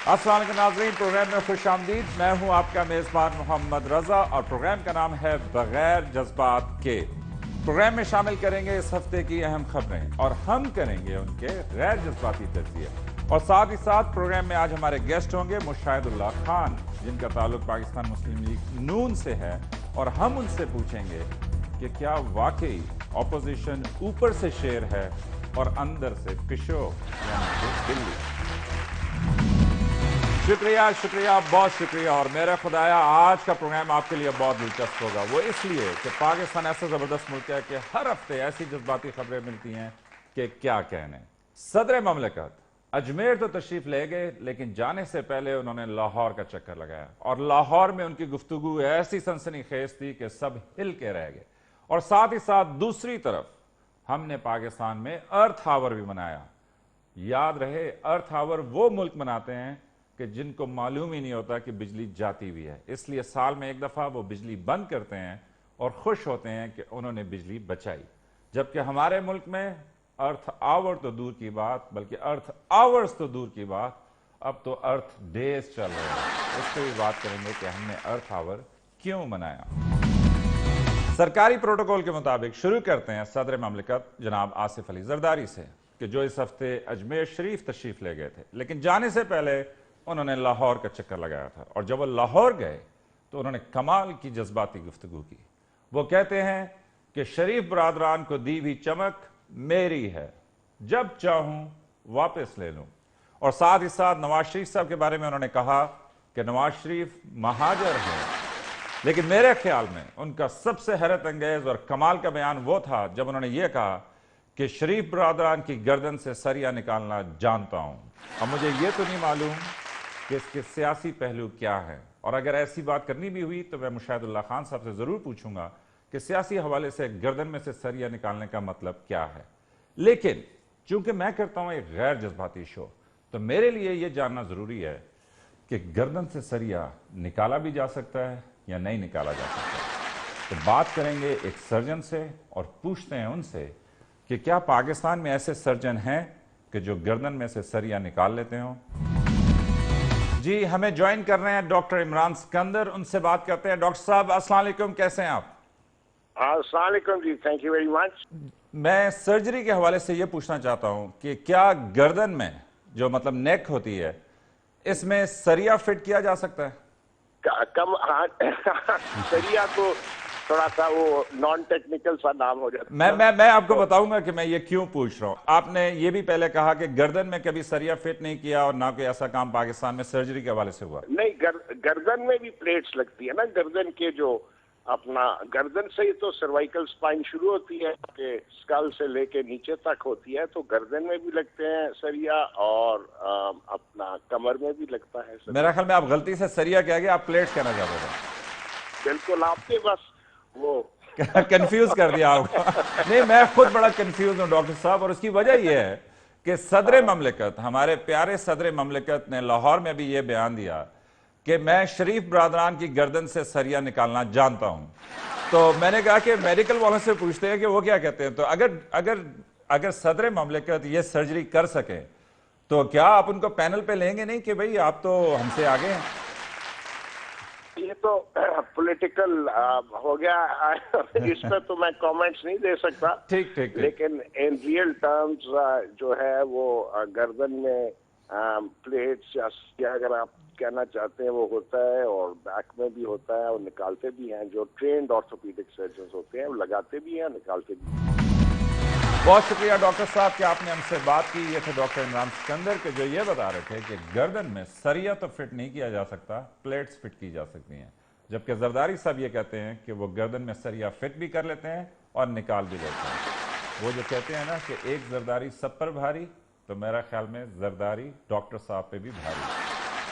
अस्सलाम वालेकुम नाज़रीन, प्रोग्राम में खुश आमदीद। मैं हूं आपका मेज़बान मोहम्मद रजा और प्रोग्राम का नाम है बगैर जज्बात के। प्रोग्राम में शामिल करेंगे इस हफ्ते की अहम खबरें और हम करेंगे उनके गैर जज्बाती तज़किये। और साथ ही साथ प्रोग्राम में आज हमारे गेस्ट होंगे मुशाहिदुल्लाह खान, जिनका ताल्लुक पाकिस्तान मुस्लिम लीग नून से है, और हम उनसे पूछेंगे कि क्या वाकई ऑपोजिशन ऊपर से शेर है और अंदर से पिशो यानी दिल्ली। शुक्रिया शुक्रिया, बहुत शुक्रिया। और मेरा खुदाया, आज का प्रोग्राम आपके लिए बहुत दिलचस्प होगा। वो इसलिए कि पाकिस्तान ऐसा जबरदस्त मुल्क है कि हर हफ्ते ऐसी जज्बाती खबरें मिलती हैं कि क्या कहने। सदर ममलिकत अजमेर तो तशरीफ ले गए, लेकिन जाने से पहले उन्होंने लाहौर का चक्कर लगाया और लाहौर में उनकी गुफ्तगू ऐसी सनसनीखेज थी कि सब हिल के रह गए। और साथ ही साथ दूसरी तरफ हमने पाकिस्तान में अर्थ आवर भी मनाया। याद रहे, अर्थ आवर वो मुल्क मनाते हैं कि जिनको मालूम ही नहीं होता कि बिजली जाती भी है, इसलिए साल में एक दफ़ा वो बिजली बंद करते हैं और खुश होते हैं कि उन्होंने बिजली बचाई। जबकि हमारे मुल्क में अर्थ आवर तो दूर की बात, बल्कि अर्थ आवर्स तो दूर की बात, अब तो अर्थ डेज चल रहे हैं। इस पर भी बात करेंगे कि हमने अर्थ आवर क्यों मनाया। सरकारी प्रोटोकॉल के मुताबिक शुरू करते हैं सदर ममलिकत जनाब आसिफ अली जरदारी से, कि जो इस हफ्ते अजमेर शरीफ तशरीफ ले गए थे, लेकिन जाने से पहले उन्होंने लाहौर का चक्कर लगाया था। और जब वो लाहौर गए तो उन्होंने कमाल की जज्बाती गुफ्तगू की। वो कहते हैं कि शरीफ बरादरान को दी हुई चमक मेरी है, जब चाहूं वापस ले लूं। और साथ ही साथ नवाज शरीफ साहब के बारे में उन्होंने कहा कि नवाज शरीफ महाजर हैं, लेकिन मेरे ख्याल में उनका सबसे हैरत अंगेज और कमाल का बयान वो था जब उन्होंने ये कहा कि शरीफ बरादरान की गर्दन से सरिया निकालना जानता हूं। अब मुझे ये तो नहीं मालूम कि इसके सियासी पहलू क्या है, और अगर ऐसी बात करनी भी हुई तो मैं मुशाहिदुल्लाह खान साहब से जरूर पूछूंगा कि सियासी हवाले से गर्दन में से सरिया निकालने का मतलब क्या है। लेकिन चूंकि मैं करता हूं एक गैर जज्बाती शो, तो मेरे लिए यह जानना जरूरी है कि गर्दन से सरिया निकाला भी जा सकता है या नहीं निकाला जा सकता। तो बात करेंगे एक सर्जन से और पूछते हैं उनसे कि क्या पाकिस्तान में ऐसे सर्जन हैं कि जो गर्दन में से सरिया निकाल लेते हों। जी, हमें ज्वाइन कर रहे हैं डॉक्टर इमरान सिकंदर, उनसे बात करते हैं। डॉक्टर साहब अस्सलाम वालेकुम, कैसे हैं आप? अस्सलाम वालेकुम जी, थैंक यू वेरी मच। मैं सर्जरी के हवाले से यह पूछना चाहता हूं कि क्या गर्दन में जो मतलब नेक होती है, इसमें सरिया फिट किया जा सकता है? कम सरिया तो थोड़ा सा वो नॉन टेक्निकल सा नाम हो जाता है। मैं आपको बताऊंगा कि मैं ये क्यों पूछ रहा हूं। आपने ये भी पहले कहा कि गर्दन में कभी सरिया फिट नहीं किया और ना कोई ऐसा काम पाकिस्तान में सर्जरी के हवाले से हुआ। नहीं, गर्दन में भी प्लेट्स लगती है ना। गर्दन के जो अपना गर्दन से ही तो सर्वाइकल स्पाइन शुरू होती है, कि स्कल से लेके नीचे तक होती है, तो गर्दन में भी लगते हैं सरिया और अपना कमर में भी लगता है सरिया। मेरा ख्याल में आप गलती से सरिया कह गए, आप प्लेट्स कहना चाहते थे। बिल्कुल, आपके बस वो कंफ्यूज कर दिया आपको। नहीं, मैं खुद बड़ा कंफ्यूज हूं डॉक्टर साहब, और उसकी वजह यह है कि सदर ममलिकत, हमारे प्यारे सदर ममलिकत ने लाहौर में भी यह बयान दिया कि मैं शरीफ बरादरान की गर्दन से सरिया निकालना जानता हूं। तो मैंने कहा कि मेडिकल वालों से पूछते हैं कि वो क्या कहते हैं। तो अगर सदर ममलिकत ये सर्जरी कर सके तो क्या आप उनको पैनल पे लेंगे? नहीं कि भाई आप तो हमसे आगे हैं। ये तो पॉलिटिकल हो गया, इस पर तो मैं कमेंट्स नहीं दे सकता। ठीक। लेकिन इन रियल टर्म्स जो है वो गर्दन में प्लेट्स या अगर आप कहना चाहते हैं वो होता है, और बैक में भी होता है, और निकालते भी हैं। जो ट्रेन्ड ऑर्थोपेडिक सर्जन होते हैं वो लगाते भी हैं, निकालते भी हैं। बहुत शुक्रिया डॉक्टर साहब कि आपने हमसे बात की। ये थे डॉक्टर इमरान सिकंदर के जो ये बता रहे थे कि गर्दन में सरिया तो फिट नहीं किया जा सकता, प्लेट्स फिट की जा सकती हैं। जबकि जरदारी साहब ये कहते हैं कि वो गर्दन में सरिया फिट भी कर लेते हैं और निकाल भी लेते हैं। वो जो कहते हैं ना कि एक जरदारी सब पर भारी, तो मेरा ख्याल में जरदारी डॉक्टर साहब पे भी भारी।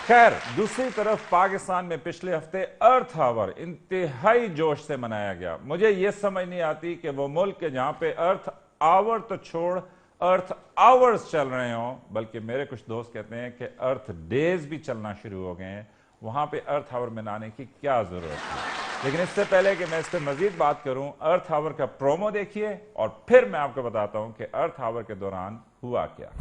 खैर, दूसरी तरफ पाकिस्तान में पिछले हफ्ते अर्थ आवर इंतहाई जोश से मनाया गया। मुझे यह समझ नहीं आती कि वो मुल्क के जहां पे अर्थ आवर तो छोड़ अर्थ आवर्स चल रहे हों, बल्कि मेरे कुछ दोस्त कहते हैं कि अर्थ डेज भी चलना शुरू हो गए हैं, वहां पे अर्थ आवर मनाने की क्या जरूरत है। लेकिन इससे पहले कि मैं इस पर मजीद बात करूं, अर्थ आवर का प्रोमो देखिए और फिर मैं आपको बताता हूं कि अर्थ आवर के दौरान हुआ क्या।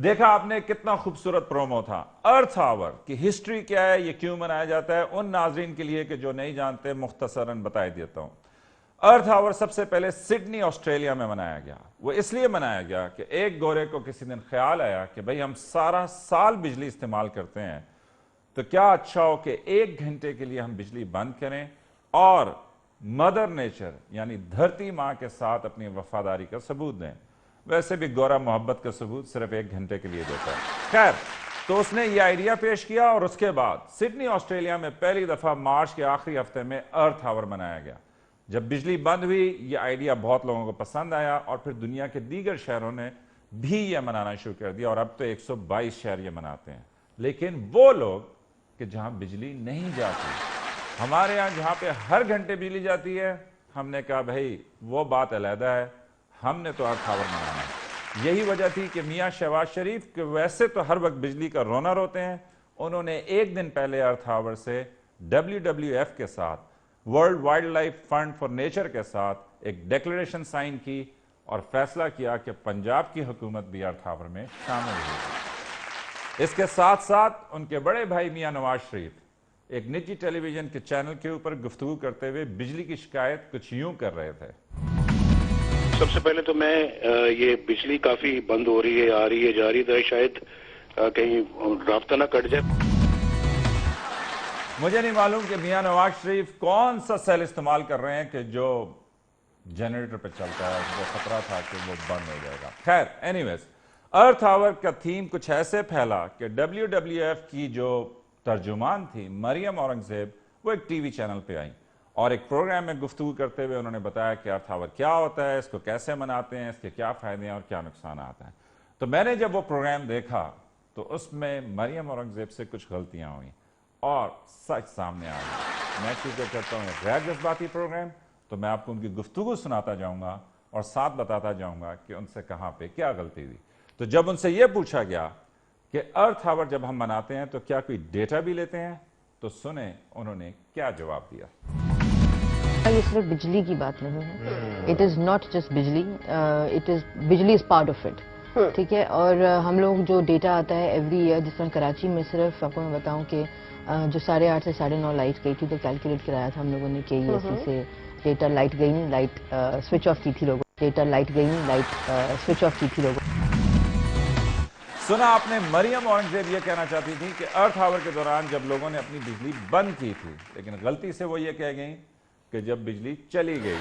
देखा आपने कितना खूबसूरत प्रोमो था। अर्थ आवर की हिस्ट्री क्या है, ये क्यों मनाया जाता है, उन नाजरीन के लिए कि जो नहीं जानते मुख्तसरन बता देता हूं। अर्थ आवर सबसे पहले सिडनी ऑस्ट्रेलिया में मनाया गया। वो इसलिए मनाया गया कि एक गोरे को किसी दिन ख्याल आया कि भाई हम सारा साल बिजली इस्तेमाल करते हैं, तो क्या अच्छा हो कि 1 घंटे के लिए हम बिजली बंद करें और मदर नेचर यानी धरती मां के साथ अपनी वफादारी का सबूत दें। वैसे भी गोरा मोहब्बत का सबूत सिर्फ 1 घंटे के लिए देता है। खैर, तो उसने ये आइडिया पेश किया और उसके बाद सिडनी ऑस्ट्रेलिया में पहली दफा मार्च के आखिरी हफ्ते में अर्थ आवर मनाया गया। जब बिजली बंद हुई, ये आइडिया बहुत लोगों को पसंद आया और फिर दुनिया के दीगर शहरों ने भी यह मनाना शुरू कर दिया और अब तो 122 शहर ये मनाते हैं। लेकिन वो लोग कि जहां बिजली नहीं जाती, हमारे यहां जहां पे हर घंटे बिजली जाती है, हमने कहा भाई वो बात अलहदा है, हमने तो अर्थ आवर मनाना है। यही वजह थी कि मियां शहबाज शरीफ के वैसे तो हर वक्त बिजली का रोना रोते हैं, उन्होंने एक दिन पहले अर्थ आवर से WWF के साथ, world wild life fund for nature के साथ एक डिक्लेरेशन साइन की और फैसला किया कि पंजाब की हुकूमत भी अर्थ आवर में शामिल होगी। इसके साथ साथ उनके बड़े भाई मियां नवाज शरीफ एक निजी टेलीविजन के चैनल के ऊपर गुफ्तगू करते हुए बिजली की शिकायत कुछ यूं कर रहे थे। सबसे पहले तो मैं ये बिजली काफी बंद हो रही है, आ रही है, जा रही है, शायद कहीं रास्ता ना कट जाए। मुझे नहीं मालूम कि मियां नवाज शरीफ कौन सा सेल इस्तेमाल कर रहे हैं कि जो जनरेटर पे चलता है, वो खतरा था कि वो बंद हो जाएगा। खैर, एनीवेज, अर्थ आवर का थीम कुछ ऐसे फैला कि WWF की जो तर्जुमान थी मरियम औरंगजेब, वो एक टीवी चैनल पे आई और एक प्रोग्राम में गुफ्तगू करते हुए उन्होंने बताया कि अर्थ आवर क्या होता है, इसको कैसे मनाते हैं, इसके क्या फायदे हैं और क्या नुकसान आता है। तो मैंने जब वो प्रोग्राम देखा तो उसमें मरियम औरंगजेब से कुछ गलतियां हुई और सच सामने आ गया। मैं चूंकि करता हूँ गैर जज्बाती प्रोग्राम, तो मैं आपको उनकी गुफ्तगू सुनाता जाऊंगा और साथ बताता जाऊंगा कि उनसे कहाँ पे क्या गलती हुई। तो जब उनसे यह पूछा गया कि अर्थ आवर जब हम मनाते हैं तो क्या कोई डेटा भी लेते हैं, तो सुने उन्होंने क्या जवाब दिया। ये सिर्फ बिजली की बात नहीं है, इट इज़ नॉट जस्ट बिजली, इट इज़ बिजली इज़ पार्ट ऑफ इट, ठीक है। और हम लोग जो डेटा आता है एवरी ईयर, जिस तरह कराची में सिर्फ आपको मैं बताऊं कि जो 8:30 से 9:30 लाइट गई थी, तो कैलकुलेट कराया था हम लोगों ने कि KESC से डेटा लाइट गई, लाइट स्विच ऑफ की थी लोगों, डेटा लाइट गई, लाइट स्विच ऑफ की थी लोगों। सुना आपने, मरियम औरंगजेब ये कहना चाहती थी कि अर्थ आवर के दौरान जब लोगों ने अपनी बिजली बंद की थी, लेकिन गलती से वो ये कह गई कि जब बिजली चली गई।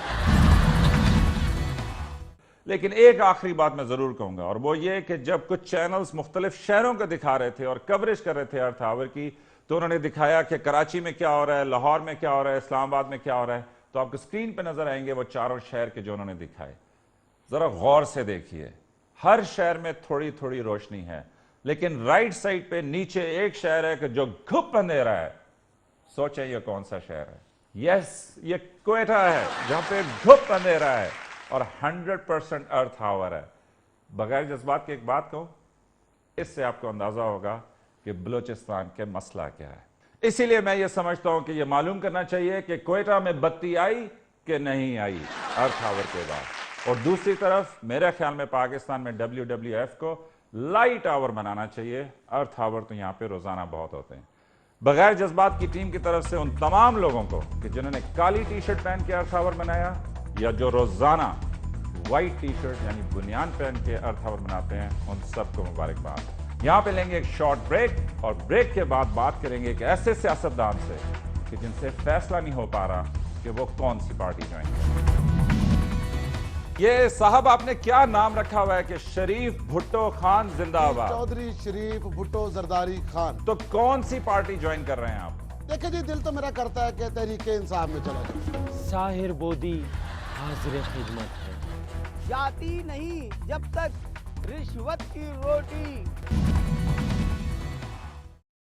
लेकिन एक आखिरी बात मैं जरूर कहूंगा और वो ये कि जब कुछ चैनल्स मुख्तलिफ शहरों को दिखा रहे थे और कवरेज कर रहे थे अर्थ आवर की, तो उन्होंने दिखाया कि कराची में क्या हो रहा है, लाहौर में क्या हो रहा है, इस्लामाबाद में क्या हो रहा है। तो आपको स्क्रीन पे नजर आएंगे वो चारों शहर के जो उन्होंने दिखाए। जरा गौर से देखिए, हर शहर में थोड़ी थोड़ी रोशनी है, लेकिन राइट साइड पे नीचे एक शहर है कि जो घुप अंधेरा है। सोचें ये कौन सा शहर है? यस, ये क्वेटा है, जहां पे घुप अंधेरा है और 100% अर्थ आवर है। बगैर जज्बात की एक बात कहूं, इससे आपको अंदाजा होगा कि बलूचिस्तान के मसला क्या है। इसीलिए मैं ये समझता हूं कि ये मालूम करना चाहिए कि क्वेटा में बत्ती आई कि नहीं आई अर्थ आवर के बाद। और दूसरी तरफ मेरे ख्याल में पाकिस्तान में WWF को लाइट आवर मनाना चाहिए। अर्थ आवर तो यहां पे रोजाना बहुत होते हैं। बगैर जज्बात की टीम की तरफ से उन तमाम लोगों को कि जिन्होंने काली टी शर्ट पहन के अर्थ आवर मनाया या जो रोजाना व्हाइट टी शर्ट यानी बुनियान पहन के अर्थ आवर मनाते हैं, उन सबको मुबारकबाद। यहां पे लेंगे एक शॉर्ट ब्रेक और ब्रेक के बाद बात करेंगे एक ऐसे सियासतदान से कि जिनसे फैसला नहीं हो पा रहा कि वो कौन सी पार्टी ज्वाइन करें। ये साहब आपने क्या नाम रखा हुआ है कि शरीफ भुट्टो खान जिंदाबाद? चौधरी शरीफ भुट्टो जरदारी खान। तो कौन सी पार्टी ज्वाइन कर रहे हैं आप? देखिए जी, दिल तो मेरा करता है कि तहरीके इंसाफ में चला जाए। साहिर बोदी हाजिर खिदमत है। जाती नहीं जब तक रिश्वत की रोटी।